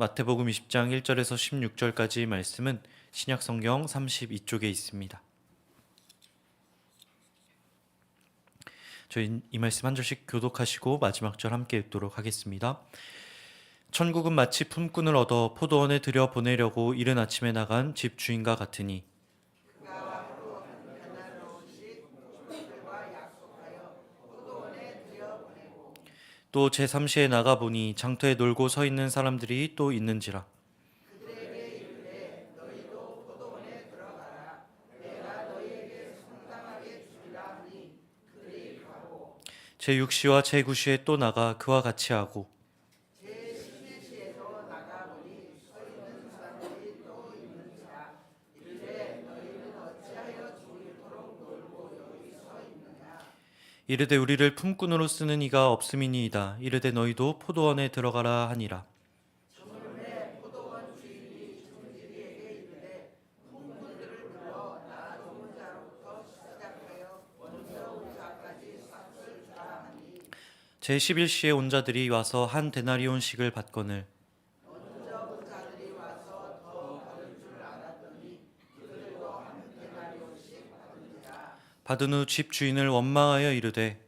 마태복음 20장 1절에서 16절까지 말씀은 신약성경 32쪽에 있습니다. 저희 이 말씀 한 절씩 교독하시고 마지막 절 함께 읽도록 하겠습니다. 천국은 마치 품꾼을 얻어 포도원에 들여 보내려고 이른 아침에 나간 집주인과 같으니 또 제3시에 나가보니 장터에 놀고 서 있는 사람들이 또 있는지라. 제6시와 제9시에 또 나가 그와 같이 하고 이르되 우리를 품꾼으로 쓰는 이가 없음이니이다. 이르되 너희도 포도원에 들어가라 하니라. 제11시에 온 자들이 와서 한 데나리온씩을 받거늘 받은 후 집 주인을 원망하여 이르되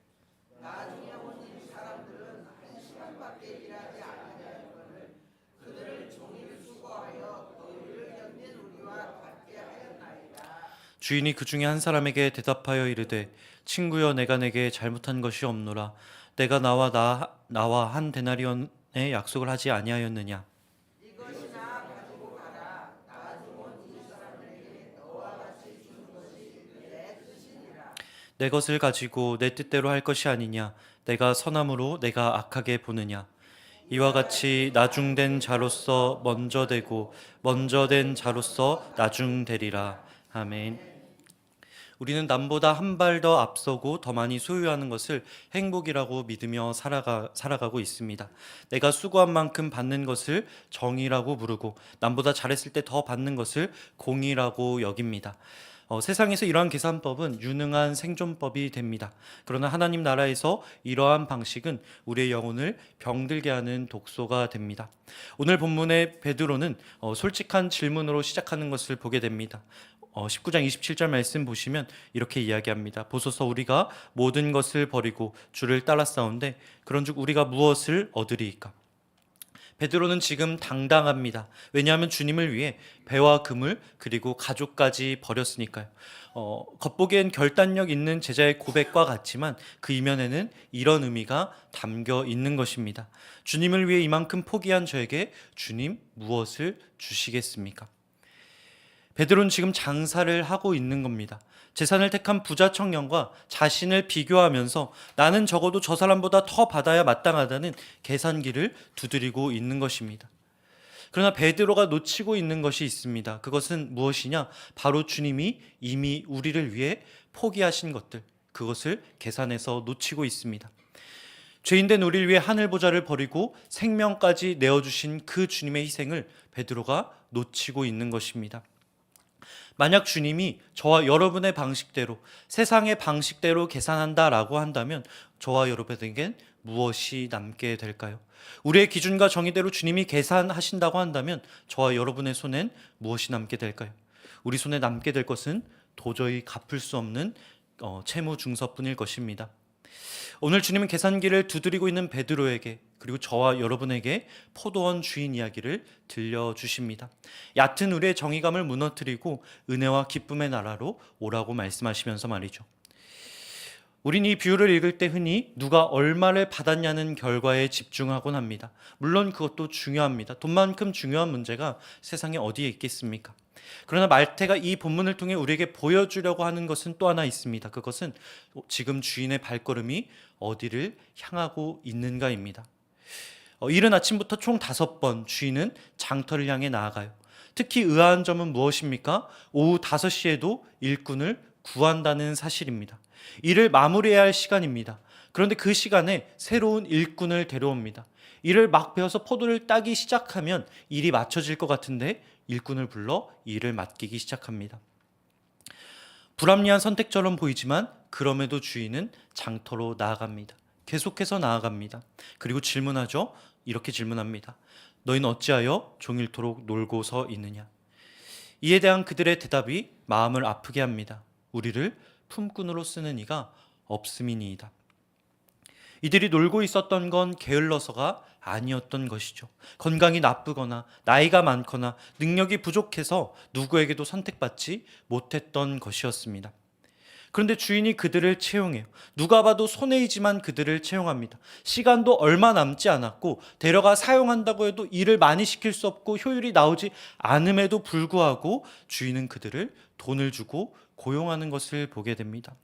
주인이 그 중에 한 사람에게 대답하여 이르되 친구여 내가 내게 잘못한 것이 없노라. 내가 나와 한 데나리온의 약속을 하지 아니하였느냐. 내 것을 가지고 내 뜻대로 할 것이 아니냐. 내가 선함으로 내가 악하게 보느냐. 이와 같이 나중된 자로서 먼저 되고 먼저 된 자로서 나중되리라. 아멘. 우리는 남보다 한 발 더 앞서고 더 많이 소유하는 것을 행복이라고 믿으며 살아가고 있습니다. 내가 수고한 만큼 받는 것을 정의라고 부르고 남보다 잘했을 때 더 받는 것을 공의라고 여깁니다. 세상에서 이러한 계산법은 유능한 생존법이 됩니다. 그러나 하나님 나라에서 이러한 방식은 우리의 영혼을 병들게 하는 독소가 됩니다. 오늘 본문의 베드로는 솔직한 질문으로 시작하는 것을 보게 됩니다. 19장 27절 말씀 보시면 이렇게 이야기합니다. 보소서 우리가 모든 것을 버리고 주를 따랐사온데 그런즉 우리가 무엇을 얻으리이까? 베드로는 지금 당당합니다. 왜냐하면 주님을 위해 배와 그물 그리고 가족까지 버렸으니까요. 겉보기엔 결단력 있는 제자의 고백과 같지만 그 이면에는 이런 의미가 담겨 있는 것입니다. 주님을 위해 이만큼 포기한 저에게 주님 무엇을 주시겠습니까? 베드로는 지금 장사를 하고 있는 겁니다. 재산을 택한 부자 청년과 자신을 비교하면서 나는 적어도 저 사람보다 더 받아야 마땅하다는 계산기를 두드리고 있는 것입니다. 그러나 베드로가 놓치고 있는 것이 있습니다. 그것은 무엇이냐? 바로 주님이 이미 우리를 위해 포기하신 것들, 그것을 계산해서 놓치고 있습니다. 죄인된 우리를 위해 하늘보좌를 버리고 생명까지 내어주신 그 주님의 희생을 베드로가 놓치고 있는 것입니다. 만약 주님이 저와 여러분의 방식대로 세상의 방식대로 계산한다라고 한다면 저와 여러분에겐 무엇이 남게 될까요? 우리의 기준과 정의대로 주님이 계산하신다고 한다면 저와 여러분의 손엔 무엇이 남게 될까요? 우리 손에 남게 될 것은 도저히 갚을 수 없는 채무 증서뿐일 것입니다. 오늘 주님은 계산기를 두드리고 있는 베드로에게 그리고 저와 여러분에게 포도원 주인 이야기를 들려주십니다. 얕은 우리의 정의감을 무너뜨리고 은혜와 기쁨의 나라로 오라고 말씀하시면서 말이죠. 우린 이 비유를 읽을 때 흔히 누가 얼마를 받았냐는 결과에 집중하곤 합니다. 물론 그것도 중요합니다. 돈만큼 중요한 문제가 세상에 어디에 있겠습니까? 그러나 말태가 이 본문을 통해 우리에게 보여주려고 하는 것은 또 하나 있습니다. 그것은 지금 주인의 발걸음이 어디를 향하고 있는가입니다. 이른 아침부터 총 5번 주인은 장터를 향해 나아가요. 특히 의아한 점은 무엇입니까? 오후 5시에도 일꾼을 구한다는 사실입니다. 일을 마무리해야 할 시간입니다. 그런데 그 시간에 새로운 일꾼을 데려옵니다. 일을 막 배워서 포도를 따기 시작하면 일이 맞춰질 것 같은데 일꾼을 불러 일을 맡기기 시작합니다. 불합리한 선택처럼 보이지만 그럼에도 주인은 장터로 나아갑니다. 계속해서 나아갑니다. 그리고 질문하죠. 이렇게 질문합니다. 너희는 어찌하여 종일토록 놀고서 있느냐? 이에 대한 그들의 대답이 마음을 아프게 합니다. 우리를 품꾼으로 쓰는 이가 없음이니이다. 이들이 놀고 있었던 건 게을러서가 아니었던 것이죠. 건강이 나쁘거나 나이가 많거나 능력이 부족해서 누구에게도 선택받지 못했던 것이었습니다. 그런데 주인이 그들을 채용해요. 누가 봐도 손해이지만 그들을 채용합니다. 시간도 얼마 남지 않았고 데려가 사용한다고 해도 일을 많이 시킬 수 없고 효율이 나오지 않음에도 불구하고 주인은 그들을 돈을 주고 고용하는 것을 보게 됩니다.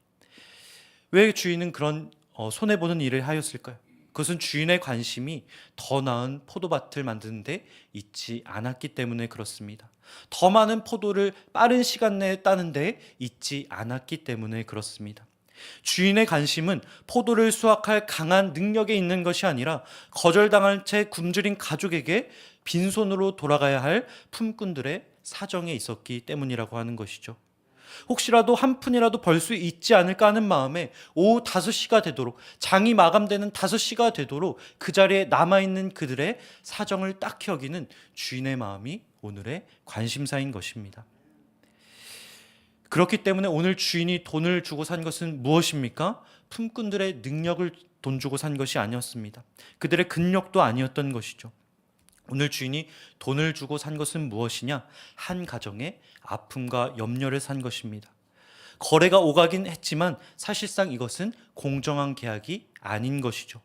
왜 주인은 그런 손해보는 일을 하였을까요? 그것은 주인의 관심이 더 나은 포도밭을 만드는 데 있지 않았기 때문에 그렇습니다. 더 많은 포도를 빠른 시간 내에 따는 데 있지 않았기 때문에 그렇습니다. 주인의 관심은 포도를 수확할 강한 능력에 있는 것이 아니라 거절당한 채 굶주린 가족에게 빈손으로 돌아가야 할 품꾼들의 사정에 있었기 때문이라고 하는 것이죠. 혹시라도 한 푼이라도 벌 수 있지 않을까 하는 마음에 오후 5시가 되도록, 장이 마감되는 5시가 되도록 그 자리에 남아있는 그들의 사정을 딱히 여기는 주인의 마음이 오늘의 관심사인 것입니다. 그렇기 때문에 오늘 주인이 돈을 주고 산 것은 무엇입니까? 품꾼들의 능력을 돈 주고 산 것이 아니었습니다. 그들의 근력도 아니었던 것이죠. 오늘 주인이 돈을 주고 산 것은 무엇이냐? 한 가정의 아픔과 염려를 산 것입니다. 거래가 오가긴 했지만 사실상 이것은 공정한 계약이 아닌 것이죠.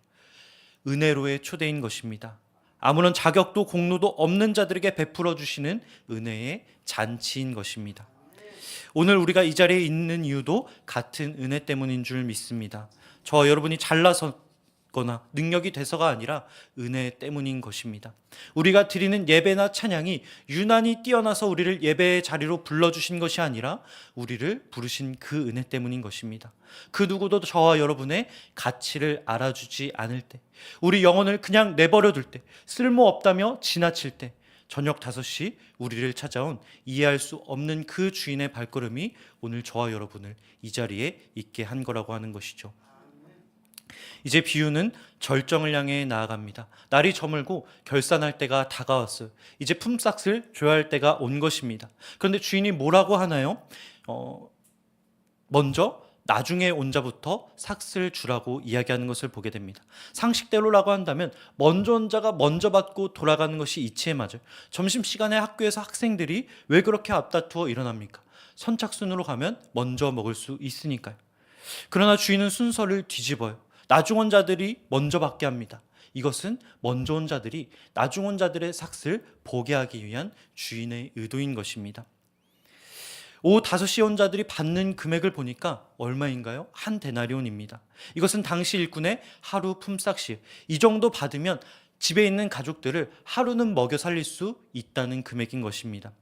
은혜로의 초대인 것입니다. 아무런 자격도 공로도 없는 자들에게 베풀어 주시는 은혜의 잔치인 것입니다. 오늘 우리가 이 자리에 있는 이유도 같은 은혜 때문인 줄 믿습니다. 저와 여러분이 잘나서거나 능력이 돼서가 아니라 은혜 때문인 것입니다. 우리가 드리는 예배나 찬양이 유난히 뛰어나서 우리를 예배의 자리로 불러주신 것이 아니라 우리를 부르신 그 은혜 때문인 것입니다. 그 누구도 저와 여러분의 가치를 알아주지 않을 때, 우리 영혼을 그냥 내버려 둘 때, 쓸모없다며 지나칠 때, 저녁 5시 우리를 찾아온 이해할 수 없는 그 주인의 발걸음이 오늘 저와 여러분을 이 자리에 있게 한 거라고 하는 것이죠. 이제 비유는 절정을 향해 나아갑니다. 날이 저물고 결산할 때가 다가왔어요. 이제 품삯을 줘야 할 때가 온 것입니다. 그런데 주인이 뭐라고 하나요? 먼저 나중에 온 자부터 삭을 주라고 이야기하는 것을 보게 됩니다. 상식대로라고 한다면 먼저 온 자가 먼저 받고 돌아가는 것이 이치에 맞아요. 점심시간에 학교에서 학생들이 왜 그렇게 앞다투어 일어납니까? 선착순으로 가면 먼저 먹을 수 있으니까요. 그러나 주인은 순서를 뒤집어요. 나중 온 자들이 먼저 받게 합니다. 이것은 먼저 온 자들이 나중 온 자들의 삭을 보게 하기 위한 주인의 의도인 것입니다. 오후 5시에 온 자들이 받는 금액을 보니까 얼마인가요? 한 데나리온입니다. 이것은 당시 일꾼의 하루 품삯이에요. 이 정도 받으면 집에 있는 가족들을 하루는 먹여 살릴 수 있다는 금액인 것입니다.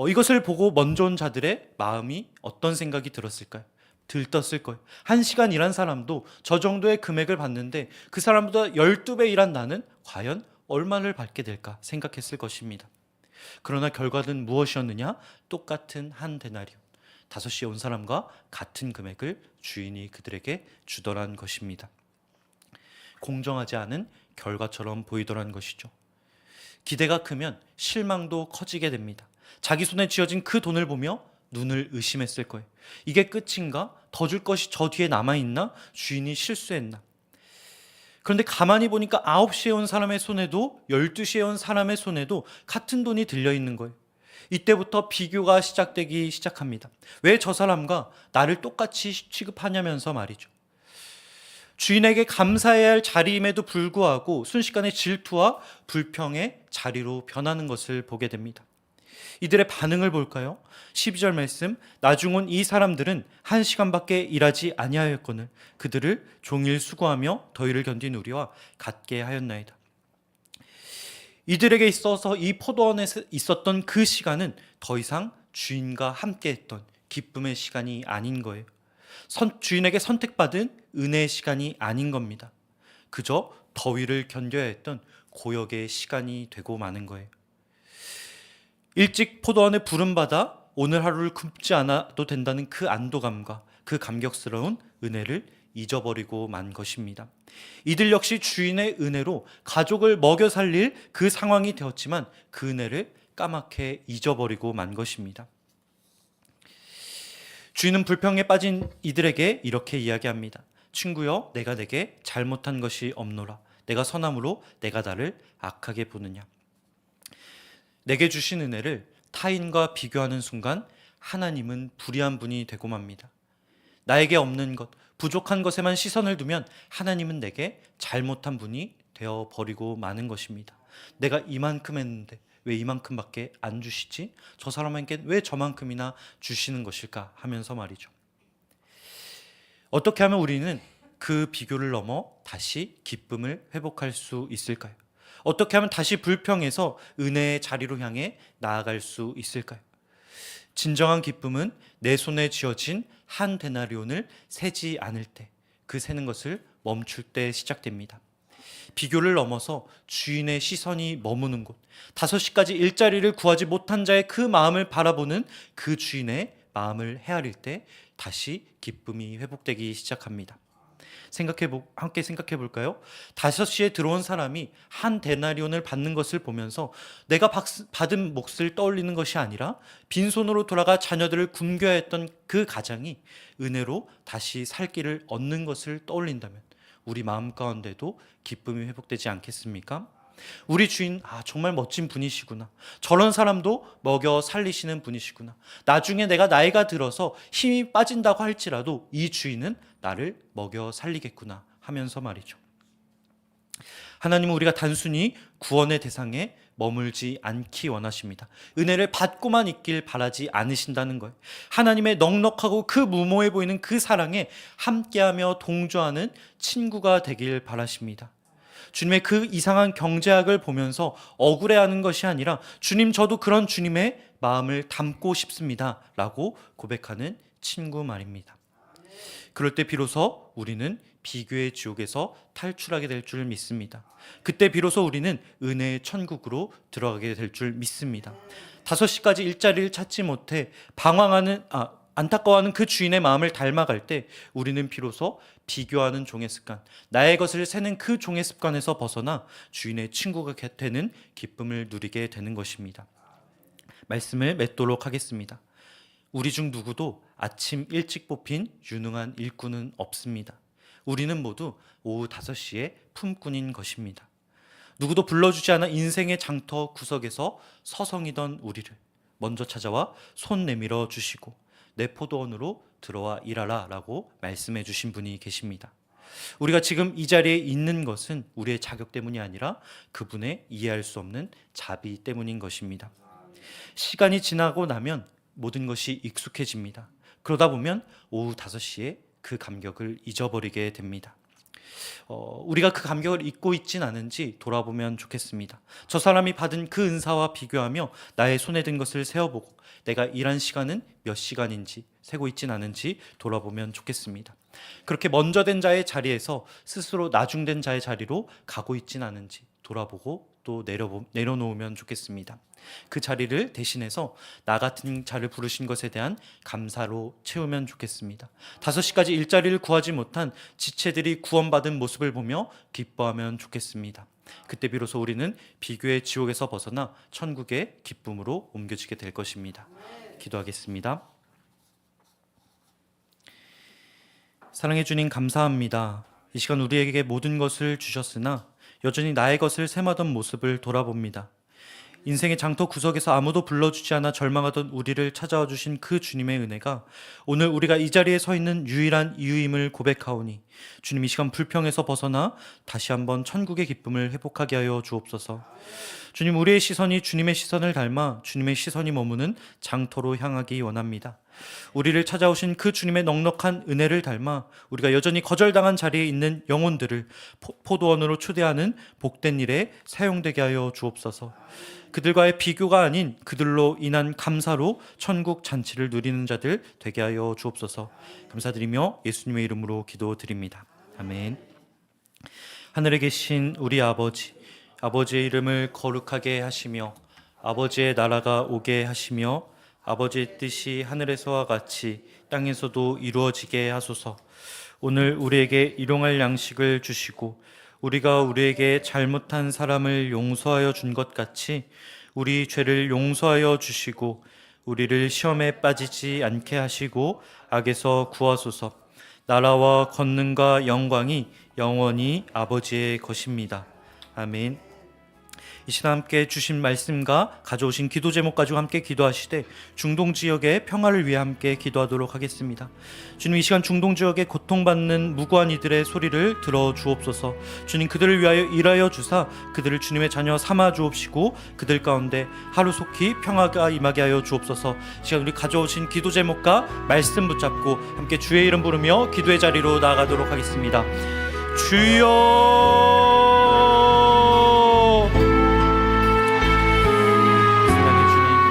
이것을 보고 먼저 온 자들의 마음이 어떤 생각이 들었을까요? 들떴을 거예요. 1시간 일한 사람도 저 정도의 금액을 받는데 그 사람보다 12배 일한 나는 과연 얼마를 받게 될까 생각했을 것입니다. 그러나 결과는 무엇이었느냐? 똑같은 한 데나리온, 5시에 온 사람과 같은 금액을 주인이 그들에게 주더란 것입니다. 공정하지 않은 결과처럼 보이더란 것이죠. 기대가 크면 실망도 커지게 됩니다. 자기 손에 쥐어진 그 돈을 보며 눈을 의심했을 거예요. 이게 끝인가? 더 줄 것이 저 뒤에 남아있나? 주인이 실수했나? 그런데 가만히 보니까 9시에 온 사람의 손에도 12시에 온 사람의 손에도 같은 돈이 들려있는 거예요. 이때부터 비교가 시작되기 시작합니다. 왜 저 사람과 나를 똑같이 취급하냐면서 말이죠. 주인에게 감사해야 할 자리임에도 불구하고 순식간에 질투와 불평의 자리로 변하는 것을 보게 됩니다. 이들의 반응을 볼까요? 12절 말씀, 나중 온 이 사람들은 1시간밖에 일하지 아니하였거늘 그들을 종일 수고하며 더위를 견딘 우리와 같게 하였나이다. 이들에게 있어서 이 포도원에 있었던 그 시간은 더 이상 주인과 함께했던 기쁨의 시간이 아닌 거예요. 주인에게 선택받은 은혜의 시간이 아닌 겁니다. 그저 더위를 견뎌야 했던 고역의 시간이 되고 마는 거예요. 일찍 포도원에 부름받아 오늘 하루를 굶지 않아도 된다는 그 안도감과 그 감격스러운 은혜를 잊어버리고 만 것입니다. 이들 역시 주인의 은혜로 가족을 먹여 살릴 그 상황이 되었지만 그 은혜를 까맣게 잊어버리고 만 것입니다. 주인은 불평에 빠진 이들에게 이렇게 이야기합니다. 친구여, 내가 내게 잘못한 것이 없노라. 내가 선함으로 내가 나를 악하게 보느냐. 내게 주신 은혜를 타인과 비교하는 순간 하나님은 불의한 분이 되고 맙니다. 나에게 없는 것, 부족한 것에만 시선을 두면 하나님은 내게 잘못한 분이 되어버리고 마는 것입니다. 내가 이만큼 했는데 왜 이만큼밖에 안 주시지? 저 사람에게 왜 저만큼이나 주시는 것일까 하면서 말이죠. 어떻게 하면 우리는 그 비교를 넘어 다시 기쁨을 회복할 수 있을까요? 어떻게 하면 다시 불평에서 은혜의 자리로 향해 나아갈 수 있을까요? 진정한 기쁨은 내 손에 쥐어진 한 데나리온을 세지 않을 때, 그 세는 것을 멈출 때 시작됩니다. 비교를 넘어서 주인의 시선이 머무는 곳, 5시까지 일자리를 구하지 못한 자의 그 마음을 바라보는 그 주인의 마음을 헤아릴 때 다시 기쁨이 회복되기 시작합니다. 함께 생각해 볼까요? 5시에 들어온 사람이 한 데나리온을 받는 것을 보면서 내가 받은 몫을 떠올리는 것이 아니라 빈손으로 돌아가 자녀들을 굶겨야 했던 그 가장이 은혜로 다시 살 길을 얻는 것을 떠올린다면 우리 마음 가운데도 기쁨이 회복되지 않겠습니까? 우리 주인, 정말 멋진 분이시구나. 저런 사람도 먹여 살리시는 분이시구나. 나중에 내가 나이가 들어서 힘이 빠진다고 할지라도 이 주인은 나를 먹여 살리겠구나 하면서 말이죠. 하나님은 우리가 단순히 구원의 대상에 머물지 않기 원하십니다. 은혜를 받고만 있길 바라지 않으신다는 거예요. 하나님의 넉넉하고 그 무모해 보이는 그 사랑에 함께하며 동조하는 친구가 되길 바라십니다. 주님의 그 이상한 경제학을 보면서 억울해하는 것이 아니라 주님, 저도 그런 주님의 마음을 담고 싶습니다 라고 고백하는 친구 말입니다. 그럴 때 비로소 우리는 비교의 지옥에서 탈출하게 될 줄 믿습니다. 그때 비로소 우리는 은혜의 천국으로 들어가게 될 줄 믿습니다. 5시까지 일자리를 찾지 못해 안타까워하는 그 주인의 마음을 닮아갈 때 우리는 비로소 비교하는 종의 습관, 나의 것을 세는 그 종의 습관에서 벗어나 주인의 친구가 되는 기쁨을 누리게 되는 것입니다. 말씀을 맺도록 하겠습니다. 우리 중 누구도 아침 일찍 뽑힌 유능한 일꾼은 없습니다. 우리는 모두 오후 5시에 품꾼인 것입니다. 누구도 불러주지 않아 인생의 장터 구석에서 서성이던 우리를 먼저 찾아와 손 내밀어 주시고 내 포도원으로 들어와 일하라 라고 말씀해 주신 분이 계십니다. 우리가 지금 이 자리에 있는 것은 우리의 자격 때문이 아니라 그분의 이해할 수 없는 자비 때문인 것입니다. 시간이 지나고 나면 모든 것이 익숙해집니다. 그러다 보면 오후 5시에 그 감격을 잊어버리게 됩니다. 우리가 그 감격을 잊고 있진 않은지 돌아보면 좋겠습니다. 저 사람이 받은 그 은사와 비교하며 나의 손에 든 것을 세어보고 내가 일한 시간은 몇 시간인지 세고 있진 않은지 돌아보면 좋겠습니다. 그렇게 먼저 된 자의 자리에서 스스로 나중된 자의 자리로 가고 있진 않은지 돌아보고 또 내려놓으면 좋겠습니다. 그 자리를 대신해서 나 같은 자를 부르신 것에 대한 감사로 채우면 좋겠습니다. 5시까지 일자리를 구하지 못한 지체들이 구원받은 모습을 보며 기뻐하면 좋겠습니다. 그때 비로소 우리는 비교의 지옥에서 벗어나 천국의 기쁨으로 옮겨지게 될 것입니다. 기도하겠습니다. 사랑해 주님, 감사합니다. 이 시간 우리에게 모든 것을 주셨으나 여전히 나의 것을 셈하던 모습을 돌아봅니다. 인생의 장터 구석에서 아무도 불러주지 않아 절망하던 우리를 찾아와 주신 그 주님의 은혜가 오늘 우리가 이 자리에 서 있는 유일한 이유임을 고백하오니 주님, 이 시간 불평에서 벗어나 다시 한번 천국의 기쁨을 회복하게 하여 주옵소서. 주님, 우리의 시선이 주님의 시선을 닮아 주님의 시선이 머무는 장터로 향하기 원합니다. 우리를 찾아오신 그 주님의 넉넉한 은혜를 닮아 우리가 여전히 거절당한 자리에 있는 영혼들을 포도원으로 초대하는 복된 일에 사용되게 하여 주옵소서. 그들과의 비교가 아닌 그들로 인한 감사로 천국 잔치를 누리는 자들 되게 하여 주옵소서. 감사드리며 예수님의 이름으로 기도드립니다. 아멘. 하늘에 계신 우리 아버지, 아버지의 이름을 거룩하게 하시며 아버지의 나라가 오게 하시며 아버지의 뜻이 하늘에서와 같이 땅에서도 이루어지게 하소서. 오늘 우리에게 일용할 양식을 주시고 우리가 우리에게 잘못한 사람을 용서하여 준 것 같이 우리 죄를 용서하여 주시고 우리를 시험에 빠지지 않게 하시고 악에서 구하소서. 나라와 권능과 영광이 영원히 아버지의 것입니다. 아멘. 이 시간 함께 주신 말씀과 가져오신 기도 제목 가지고 함께 기도하시되 중동 지역의 평화를 위해 함께 기도하도록 하겠습니다. 주님, 이 시간 중동 지역에 고통받는 무고한 이들의 소리를 들어 주옵소서. 주님, 그들을 위하여 일하여 주사 그들을 주님의 자녀 삼아 주옵시고 그들 가운데 하루속히 평화가 임하게 하여 주옵소서. 이 시간 우리 가져오신 기도 제목과 말씀 붙잡고 함께 주의 이름 부르며 기도의 자리로 나아가도록 하겠습니다. 주여